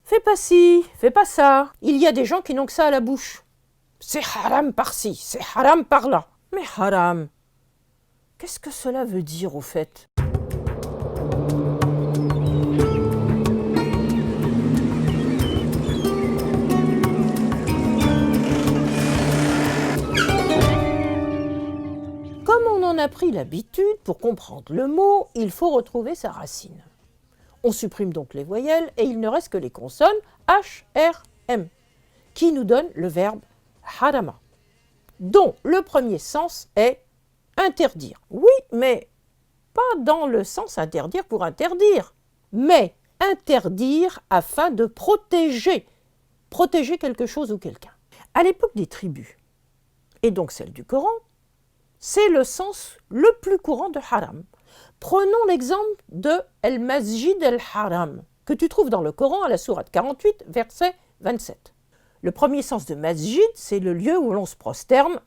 Fais pas ci, fais pas ça. Il y a des gens qui n'ont que ça à la bouche. C'est haram par-ci, c'est haram par-là. Mais haram, qu'est-ce que cela veut dire au fait ? Comme on en a pris l'habitude, pour comprendre le mot, il faut retrouver sa racine. On supprime donc les voyelles et il ne reste que les consonnes H, R, M, qui nous donnent le verbe harama, dont le premier sens est interdire. Oui, mais pas dans le sens interdire pour interdire, mais interdire afin de protéger quelque chose ou quelqu'un. À l'époque des tribus, et donc celle du Coran, c'est le sens le plus courant de haram. Prenons l'exemple de El-Masjid el-Haram, que tu trouves dans le Coran à la sourate 48, verset 27. Le premier sens de Masjid, c'est le lieu où l'on se prosterne,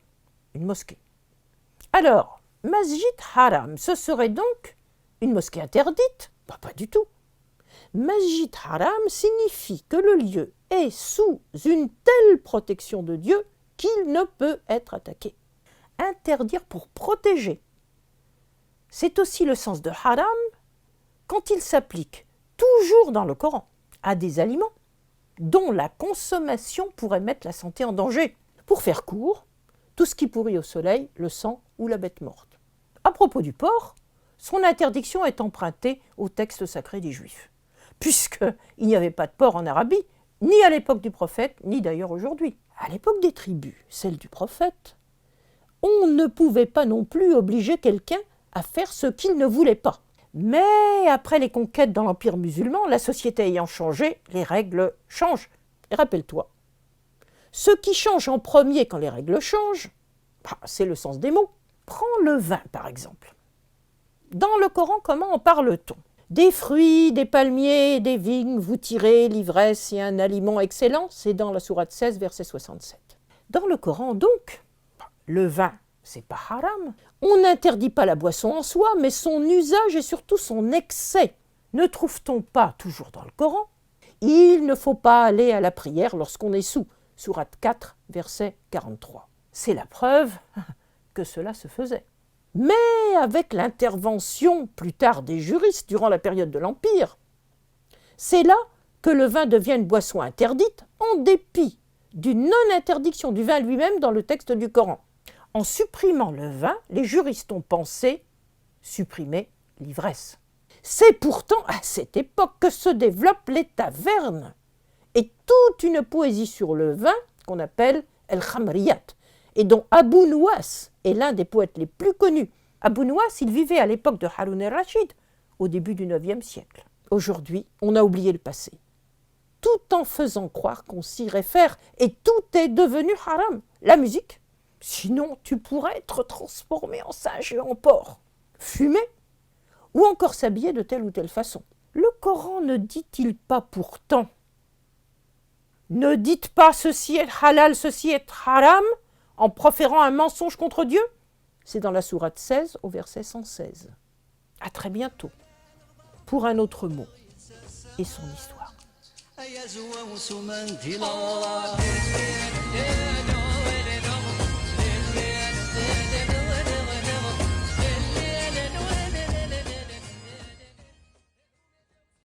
une mosquée. Alors, Masjid Haram, ce serait donc une mosquée interdite ? Pas du tout. Masjid Haram signifie que le lieu est sous une telle protection de Dieu qu'il ne peut être attaqué. Interdire pour protéger. C'est aussi le sens de haram quand il s'applique, toujours dans le Coran, à des aliments dont la consommation pourrait mettre la santé en danger. Pour faire court, tout ce qui pourrit au soleil, le sang ou la bête morte. À propos du porc, son interdiction est empruntée au texte sacré des Juifs, puisqu'il n'y avait pas de porc en Arabie, ni à l'époque du prophète, ni d'ailleurs aujourd'hui. À l'époque des tribus, celle du prophète, on ne pouvait pas non plus obliger quelqu'un à faire ce qu'il ne voulait pas. Mais après les conquêtes dans l'Empire musulman, la société ayant changé, les règles changent. Et rappelle-toi, ce qui change en premier quand les règles changent, c'est le sens des mots. Prends le vin par exemple. Dans le Coran, comment en parle-t-on ? Des fruits, des palmiers, des vignes, vous tirez l'ivresse et un aliment excellent, c'est dans la sourate 16, verset 67. Dans le Coran donc, le vin, c'est pas haram. On n'interdit pas la boisson en soi, mais son usage et surtout son excès. Ne trouve-t-on pas, toujours dans le Coran, il ne faut pas aller à la prière lorsqu'on est sous, sourate 4, verset 43. C'est la preuve que cela se faisait. Mais avec l'intervention plus tard des juristes durant la période de l'Empire, c'est là que le vin devient une boisson interdite en dépit d'une non-interdiction du vin lui-même dans le texte du Coran. En supprimant le vin, les juristes ont pensé supprimer l'ivresse. C'est pourtant à cette époque que se développent les tavernes et toute une poésie sur le vin qu'on appelle El Khamriyat et dont Abu Nuwas est l'un des poètes les plus connus. Abu Nuwas, il vivait à l'époque de Haroun el-Rachid, au début du IXe siècle. Aujourd'hui, on a oublié le passé, tout en faisant croire qu'on s'y réfère et tout est devenu haram. La musique, sinon tu pourrais être transformé en singe et en porc, fumer ou encore s'habiller de telle ou telle façon. Le Coran ne dit-il pas pourtant « Ne dites pas ceci est halal, ceci est haram » en proférant un mensonge contre Dieu ? C'est dans la sourate 16 au verset 116. À très bientôt pour un autre mot et son histoire.